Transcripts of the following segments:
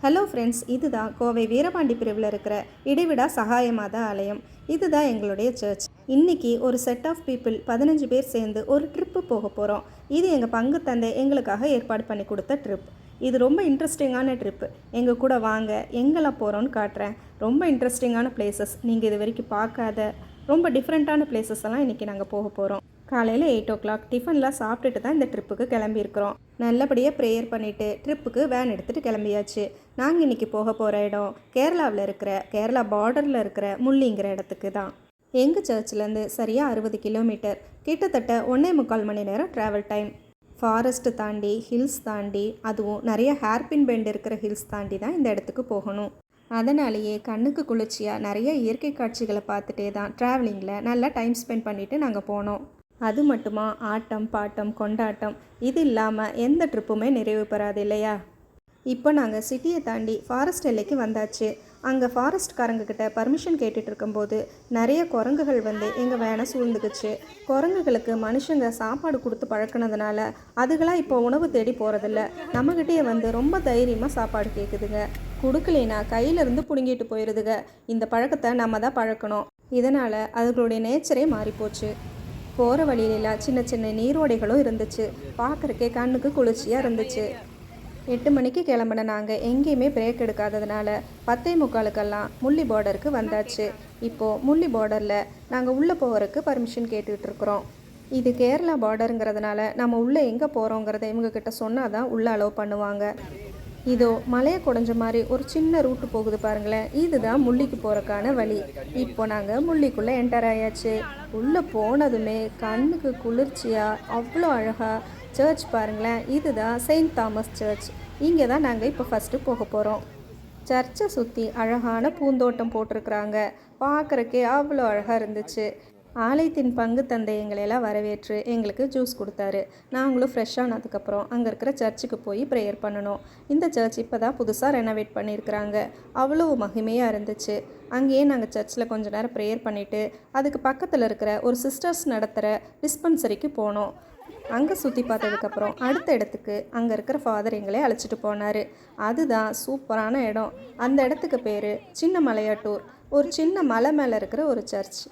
Hello friends, இதுதான் கோவை வீரபாண்டி பிரிவில் இருக்கிற இடைவிடா சகாயமாதா ஆலயம். இதுதான் எங்களுடைய சர்ச். இன்றைக்கி ஒரு செட் ஆஃப் பீப்புள் 15 பேர் சேர்ந்து ஒரு ட்ரிப்பு போக போகிறோம். இது எங்கள் பங்கு தந்தை எங்களுக்காக ஏற்பாடு பண்ணி கொடுத்த ட்ரிப். இது ரொம்ப இன்ட்ரெஸ்டிங்கான ட்ரிப்பு. எங்கள் கூட வாங்க, எங்கெல்லாம் போகிறோன்னு காட்டுறேன். ரொம்ப இன்ட்ரெஸ்டிங்கான பிளேசஸ், நீங்கள் இது வரைக்கும் பார்க்காத ரொம்ப டிஃப்ரெண்ட்டான பிளேசஸ் எல்லாம் இன்றைக்கி நாங்கள் போக போகிறோம். காலையில் 8 o'clock டிஃபன்லாம் சாப்பிட்டுட்டு தான் இந்த ட்ரிப்புக்கு கிளம்பியிருக்கிறோம். நல்லபடியாக ப்ரேயர் பண்ணிவிட்டு ட்ரிப்புக்கு வேன் எடுத்துகிட்டு கிளம்பியாச்சு. நாங்கள் இன்றைக்கி போக போகிற இடம் கேரளாவில் இருக்கிற கேரளா பார்டரில் இருக்கிற முள்ளிங்கிற இடத்துக்கு தான். எங்கள் சர்ச்சிலேருந்து சரியாக 60 கிலோமீட்டர், கிட்டத்தட்ட 1.25 மணி நேரம் ட்ராவல் டைம். ஃபாரஸ்ட்டு தாண்டி, ஹில்ஸ் தாண்டி, அதுவும் நிறைய ஹேர்பின் பெண்ட் இருக்கிற ஹில்ஸ் தாண்டி தான் இந்த இடத்துக்கு போகணும். அதனாலேயே கண்ணுக்கு குளிர்ச்சியாக நிறைய இயற்கை காட்சிகளை பார்த்துட்டே தான் ட்ராவலிங்கில் நல்லா டைம் ஸ்பெண்ட் பண்ணிவிட்டு நாங்கள் போனோம். அது மட்டுமா, ஆட்டம் பாட்டம் கொண்டாட்டம், இது இல்லாமல் எந்த ட்ரிப்புமே நிறைவு பெறாது இல்லையா? இப்போ நாங்கள் சிட்டியை தாண்டி ஃபாரஸ்ட் எல்லைக்கு வந்தாச்சு. அங்கே ஃபாரஸ்ட்காரங்கக்கிட்ட பர்மிஷன் கேட்டுட்டு இருக்கும்போது நிறைய குரங்குகள் வந்து எங்கள் வேனை சூழ்ந்துக்குச்சு. குரங்குகளுக்கு மனுஷங்க சாப்பாடு கொடுத்து பழக்கினதுனால அதுகளாம் இப்போ உணவு தேடி போகிறதில்ல. நம்மக்கிட்டேயே வந்து ரொம்ப தைரியமாக சாப்பாடு கேட்குதுங்க. கொடுக்கலைன்னா கையிலேருந்து பிடுங்கிட்டு போயிடுதுங்க. இந்த பழக்கத்தை நம்ம தான் பழக்கணும். இதனால் அதுகளுடைய நேச்சரே மாறிப்போச்சு. போகிற வழியிலெல்லாம் சின்ன சின்ன நீரோடைகளும் இருந்துச்சு. பார்க்குறக்கே கண்ணுக்கு குளிர்ச்சியாக இருந்துச்சு. 8 மணிக்கு கிளம்பின நாங்கள் எங்கேயுமே பிரேக் எடுக்காததுனால 10:45 முள்ளி பார்டருக்கு வந்தாச்சு. இப்போது முள்ளி பார்டரில் நாங்கள் உள்ளே போகிறதுக்கு பர்மிஷன் கேட்டுட்ருக்குறோம். இது கேரளா பார்டருங்கிறதுனால நம்ம உள்ளே எங்கே போகிறோங்கிறத இவங்கக்கிட்ட சொன்னால் தான் உள்ளே அலோவ் பண்ணுவாங்க. இதோ மலையை குடைஞ்ச மாதிரி ஒரு சின்ன ரூட்டு போகுது பாருங்களேன், இதுதான் முள்ளிக்கு போகிறக்கான வழி. இப்போ நாங்கள் முள்ளிக்குள்ளே என்டர் ஆயாச்சு. உள்ளே போனதுமே கண்ணுக்கு குளிர்ச்சியாக அவ்வளோ அழகாக சர்ச் பாருங்களேன். இதுதான் செயின்ட் தாமஸ் சர்ச். இங்கே தான் நாங்கள் இப்போ ஃபஸ்ட்டு போக போகிறோம். சர்ச்சை சுற்றி அழகான பூந்தோட்டம் போட்டிருக்குறாங்க. பார்க்குறக்கே அவ்வளோ அழகாக இருந்துச்சு. ஆலயத்தின் பங்கு தந்தை எங்களையெல்லாம் வரவேற்று எங்களுக்கு ஜூஸ் கொடுத்தாரு. நாங்களும் ஃப்ரெஷ்ஷானதுக்கப்புறம் அங்கே இருக்கிற சர்ச்சுக்கு போய் ப்ரேயர் பண்ணணும். இந்த சர்ச் இப்போ தான் புதுசாக ரெனோவேட் பண்ணியிருக்கிறாங்க. அவ்வளோ மகிமையாக இருந்துச்சு. அங்கேயே நாங்கள் சர்ச்சில் கொஞ்ச நேரம் ப்ரேயர் பண்ணிவிட்டு அதுக்கு பக்கத்தில் இருக்கிற ஒரு சிஸ்டர்ஸ் நடத்துகிற டிஸ்பென்சரிக்கு போனோம். அங்கே சுற்றி பார்த்ததுக்கப்புறம் அடுத்த இடத்துக்கு அங்கே இருக்கிற ஃபாதர் எங்களே அழைச்சிட்டு போனார். அதுதான் சூப்பரான இடம். அந்த இடத்துக்கு பேர் சின்ன மலையாட்டூர். ஒரு சின்ன மலை மேலே இருக்கிற ஒரு சர்ச்.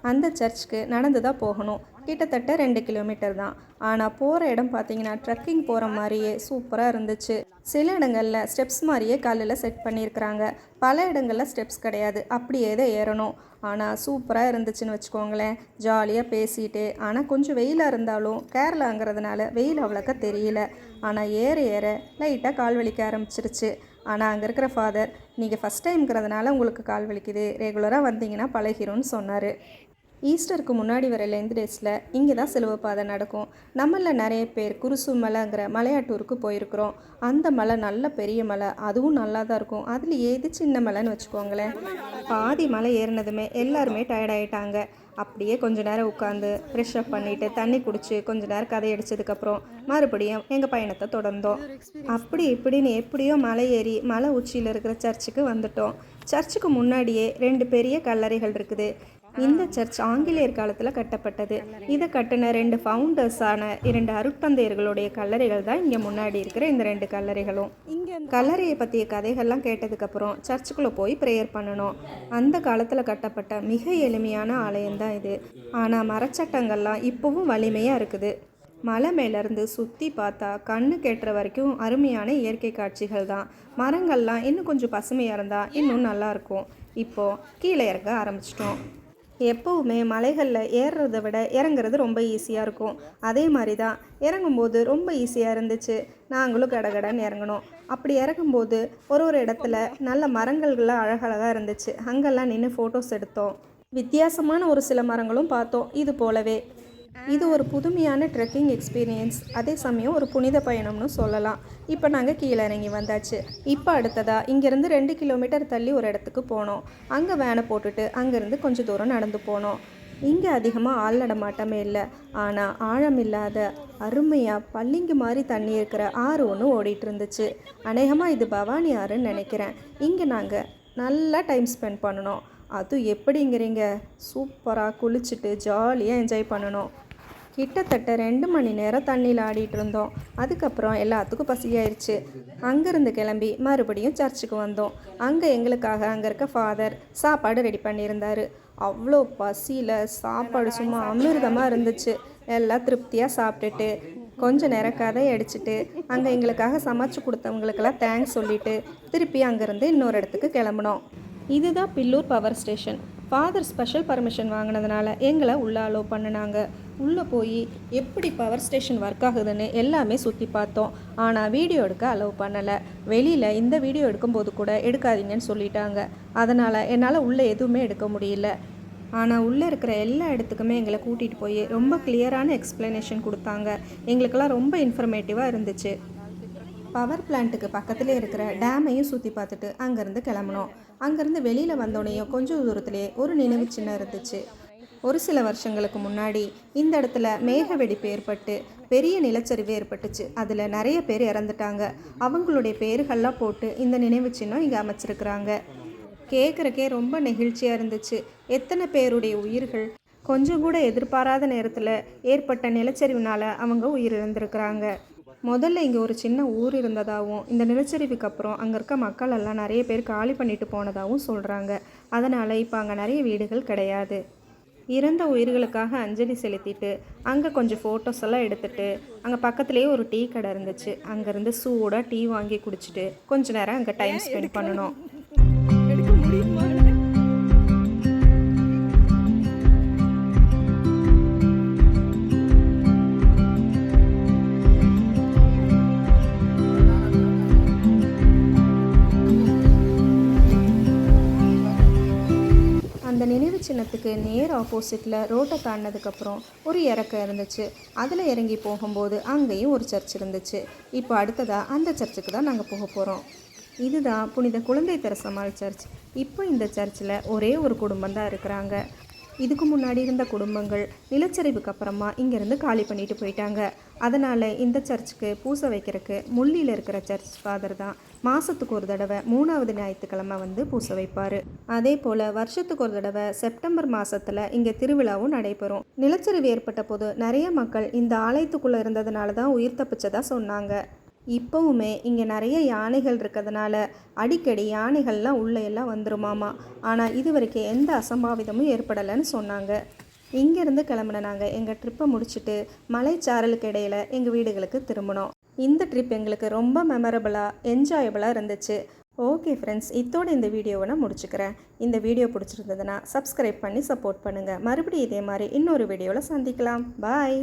அந்த சர்ச்சுக்கு நடந்து தான் போகணும். கிட்டத்தட்ட 2 கிலோமீட்டர் தான். ஆனால் போகிற இடம் பார்த்திங்கன்னா ட்ரெக்கிங் போகிற மாதிரியே சூப்பராக இருந்துச்சு. சில இடங்களில் ஸ்டெப்ஸ் மாதிரியே கல்லில் செட் பண்ணியிருக்கிறாங்க. பல இடங்களில் ஸ்டெப்ஸ் கிடையாது, அப்படியே தான் ஏறணும். ஆனால் சூப்பராக இருந்துச்சுன்னு வச்சுக்கோங்களேன். ஜாலியாக பேசிகிட்டு, ஆனால் கொஞ்சம் வெயிலாக இருந்தாலும் கேரளாங்கிறதுனால வெயில் அவ்வளோக்கா தெரியல. ஆனால் ஏற ஏற லைட்டாக கால் வலிக்க ஆரம்பிச்சிருச்சு. ஆனால் அங்கே இருக்கிற ஃபாதர், நீங்கள் ஃபஸ்ட் டைம்ங்கிறதுனால உங்களுக்கு கால் வலிக்குது, ரெகுலராக வந்தீங்கன்னா பழகிரும்னு சொன்னார். ஈஸ்டருக்கு முன்னாடி வர லென்த் டேஸில் இங்கே தான் சிலுவை பாதை நடக்கும். நம்மளில் நிறைய பேர் குருசு மலைங்கிற மலையாட்டூருக்கு போயிருக்கிறோம். அந்த மலை நல்ல பெரிய மலை, அதுவும் நல்லா தான் இருக்கும். அதுலேயே இது சின்ன மலைன்னு வச்சுக்கோங்களேன். பாதி மலை ஏறினதுமே எல்லாருமே டயர்டாயிட்டாங்க. அப்படியே கொஞ்ச நேரம் உட்காந்து ஃப்ரெஷ்அப் பண்ணிவிட்டு தண்ணி குடிச்சு கொஞ்ச நேரம் கதை அடித்ததுக்கப்புறம் மறுபடியும் எங்கள் பயணத்தை தொடர்ந்தோம். அப்படி இப்படின்னு எப்படியோ மலை ஏறி மலை உச்சியில் இருக்கிற சர்ச்சுக்கு வந்துட்டோம். சர்ச்சுக்கு முன்னாடியே 2 பெரிய கல்லறைகள் இருக்குது. இந்த சர்ச் ஆங்கிலேயர் காலத்தில் கட்டப்பட்டது. இதை கட்டின 2 ஃபவுண்டர்ஸான 2 அருட்தந்தையர்களுடைய கல்லறைகள் தான் இங்கே முன்னாடி இருக்கிற இந்த 2 கல்லறைகளும். கல்லறையை பற்றிய கதைகள்லாம் கேட்டதுக்கப்புறம் சர்ச்சுக்குள்ளே போய் ப்ரேயர் பண்ணணும். அந்த காலத்தில் கட்டப்பட்ட மிக எளிமையான ஆலயம்தான் இது. ஆனால் மரச்சட்டங்கள்லாம் இப்போவும் வலிமையாக இருக்குது. மலை மேலேருந்து சுற்றி பார்த்தா கண்ணு கேட்டுற வரைக்கும் அருமையான இயற்கை காட்சிகள் தான். மரங்கள்லாம் இன்னும் கொஞ்சம் பசுமையாக இருந்தால் இன்னும் நல்லாயிருக்கும். இப்போது கீழே இறங்க ஆரம்பிச்சிட்டோம். எப்போவுமே மலைகளில் ஏறுறதை விட இறங்குறது ரொம்ப ஈஸியாக இருக்கும். அதே மாதிரி தான் இறங்கும்போது ரொம்ப ஈஸியாக இருந்துச்சு. நாங்களும் கடகடன்னு இறங்கணும். அப்படி இறங்கும்போது ஒரு இடத்துல நல்ல மரங்கள்லாம் அழகழகாக இருந்துச்சு. அங்கெல்லாம் நின்று ஃபோட்டோஸ் எடுத்தோம். வித்தியாசமான ஒரு சில மரங்களும் பார்த்தோம். இது போலவே இது ஒரு புதுமையான ட்ரெக்கிங் எக்ஸ்பீரியன்ஸ், அதே சமயம் ஒரு புனித பயணம்னு சொல்லலாம். இப்போ நாங்கள் கீழே இறங்கி வந்தாச்சு. இப்போ அடுத்ததாக இங்கேருந்து 2 கிலோமீட்டர் தள்ளி ஒரு இடத்துக்கு போனோம். அங்கே வேனை போட்டுட்டு அங்கேருந்து கொஞ்சம் தூரம் நடந்து போனோம். இங்கே அதிகமாக ஆள் நடமாட்டமே இல்லை. ஆனால் ஆழம் இல்லாத அருமையாக பள்ளிங்கு மாதிரி தண்ணி இருக்கிற ஆறு ஒன்று ஓடிட்டு இருந்துச்சு. அநேகமாக இது பவானி ஆறுன்னு நினைக்கிறேன். இங்கே நாங்கள் நல்லா டைம் ஸ்பெண்ட் பண்ணணும். அதுவும் எப்படிங்கிறீங்க, சூப்பராக குளிச்சுட்டு ஜாலியாக என்ஜாய் பண்ணணும். கிட்டத்தட்ட 2 மணி நேரம் தண்ணியில் ஆடிட்டு இருந்தோம். அதுக்கப்புறம் எல்லாத்துக்கும் பசியாயிருச்சு. அங்கேருந்து கிளம்பி மறுபடியும் சர்ச்சுக்கு வந்தோம். அங்கே எங்களுக்காக அங்கே இருக்க ஃபாதர் சாப்பாடு ரெடி பண்ணியிருந்தார். அவ்வளோ பசியில் சாப்பாடு சும்மா அமிர்தமாக இருந்துச்சு. எல்லாம் திருப்தியாக சாப்பிட்டுட்டு கொஞ்ச நேரம் கதை அடிச்சுட்டு அங்கே எங்களுக்காக சமைச்சு கொடுத்தவங்களுக்கெல்லாம் தேங்க்ஸ் சொல்லிவிட்டு திருப்பி அங்கேருந்து இன்னொரு இடத்துக்கு கிளம்புனோம். இதுதான் Pillur power station. Father special permission வாங்கினதுனால எங்களை உள்ளே அலோவ் பண்ணினாங்க. உள்ளே போய் எப்படி பவர் ஸ்டேஷன் ஒர்க் ஆகுதுன்னு எல்லாமே சுற்றி பார்த்தோம். ஆனால் வீடியோ எடுக்க அலோவ் பண்ணலை. வெளியில் இந்த வீடியோ எடுக்கும்போது கூட எடுக்காதீங்கன்னு சொல்லிட்டாங்க. அதனால் என்னால் உள்ளே எதுவுமே எடுக்க முடியல. ஆனால் உள்ளே இருக்கிற எல்லா இடத்துக்குமே எங்களை கூட்டிகிட்டு போய் ரொம்ப கிளியரான எக்ஸ்ப்ளனேஷன் கொடுத்தாங்க. எங்களுக்கெல்லாம் ரொம்ப இன்ஃபர்மேட்டிவாக இருந்துச்சு. பவர் பிளான்ட்டுக்கு பக்கத்தில் இருக்கிற டேமையும் சுற்றி பார்த்துட்டு அங்கேருந்து கிளம்புனோம். அங்கேருந்து வெளியில் வந்தோடனையும் கொஞ்சம் தூரத்துலேயே ஒரு நினைவு சின்னம் இருந்துச்சு. ஒரு சில வருஷங்களுக்கு முன்னாடி இந்த இடத்துல மேக வெடிப்பு ஏற்பட்டு பெரிய நிலச்சரிவு ஏற்பட்டுச்சு. அதில் நிறைய பேர் இறந்துட்டாங்க. அவங்களுடைய பேர்கள்லாம் போட்டு இந்த நினைவு சின்னம் இங்கே அமைச்சிருக்கிறாங்க. கேட்குறக்கே ரொம்ப நெகிழ்ச்சியாக இருந்துச்சு. எத்தனை பேருடைய உயிர்கள் கொஞ்சம் கூட எதிர்பாராத நேரத்தில் ஏற்பட்ட நிலச்சரிவுனால் அவங்க உயிரிழந்திருக்கிறாங்க. முதல்ல இங்கே ஒரு சின்ன ஊர் இருந்ததாகவும் இந்த நிலச்சரிவுக்கு அப்புறம் அங்கே இருக்க மக்கள் எல்லாம் நிறைய பேர் காலி பண்ணிட்டு போனதாகவும் சொல்கிறாங்க. அதனால் இப்போ அங்கே நிறைய வீடுகள் கிடையாது. இறந்த உயிர்களுக்காக அஞ்சலி செலுத்திட்டு அங்கே கொஞ்சம் ஃபோட்டோஸ் எல்லாம் எடுத்துகிட்டு அங்கே பக்கத்துலேயே ஒரு டீ கடை இருந்துச்சு. அங்கேருந்து சூடாக டீ வாங்கி குடிச்சிட்டு கொஞ்ச நேரம் அங்கே டைம் ஸ்பெண்ட் பண்ணணும். அந்த நினைவு சின்னத்துக்கு நேர் ஆப்போசிட்டில் ரோட்டை தாண்டினதுக்கப்புறம் ஒரு இறக்கம் இருந்துச்சு. அதில் இறங்கி போகும்போது அங்கேயும் ஒரு சர்ச் இருந்துச்சு. இப்போ அடுத்ததாக அந்த சர்ச்சுக்கு தான் நாங்கள் போக போகிறோம். இதுதான் புனித குழந்தை தெரசம்மாள் சர்ச். இப்போ இந்த சர்ச்சில் ஒரே ஒரு குடும்பம் தான் இருக்கிறாங்க. இதுக்கு முன்னாடி இருந்த குடும்பங்கள் நிலச்சரிவுக்கு அப்புறமா இங்கேருந்து காலி பண்ணிட்டு போயிட்டாங்க. அதனால் இந்த சர்ச்சுக்கு பூசை வைக்கிறதுக்கு முள்ளியில் இருக்கிற சர்ச் ஃபாதர் தான் மாதத்துக்கு ஒரு தடவை 3வது ஞாயிற்றுக்கிழமை வந்து பூசை வைப்பார். அதே போல் வருஷத்துக்கு ஒரு தடவை செப்டம்பர் மாதத்தில் இங்கே திருவிழாவும் நடைபெறும். நிலச்சரிவு ஏற்பட்ட போது நிறைய மக்கள் இந்த ஆலயத்துக்குள்ளே இருந்ததுனால தான் உயிர் தப்பிச்சதாக சொன்னாங்க. இப்போவுமே இங்கே நிறைய யானைகள் இருக்கிறதுனால அடிக்கடி யானைகள்லாம் உள்ளே எல்லாம் வந்துருமாமா. ஆனால் இது வரைக்கும் எந்த அசம்பாவிதமும் ஏற்படலைன்னு சொன்னாங்க. இங்கேருந்து கிளம்புன நாங்கள் எங்கள் ட்ரிப்பை முடிச்சுட்டு மலைச்சாரலுக்கு இடையில் எங்கள் வீடுகளுக்கு திரும்பினோம். இந்த ட்ரிப் எங்களுக்கு ரொம்ப மெமரபுளாக என்ஜாயபுளாக இருந்துச்சு. ஓகே ஃப்ரெண்ட்ஸ், இதோட இந்த வீடியோவை நான் முடிச்சுக்கிறேன். இந்த வீடியோ பிடிச்சிருந்ததுன்னா சப்ஸ்கிரைப் பண்ணி சப்போர்ட் பண்ணுங்கள். மறுபடியும் இதே மாதிரி இன்னொரு வீடியோவில் சந்திக்கலாம். பாய்.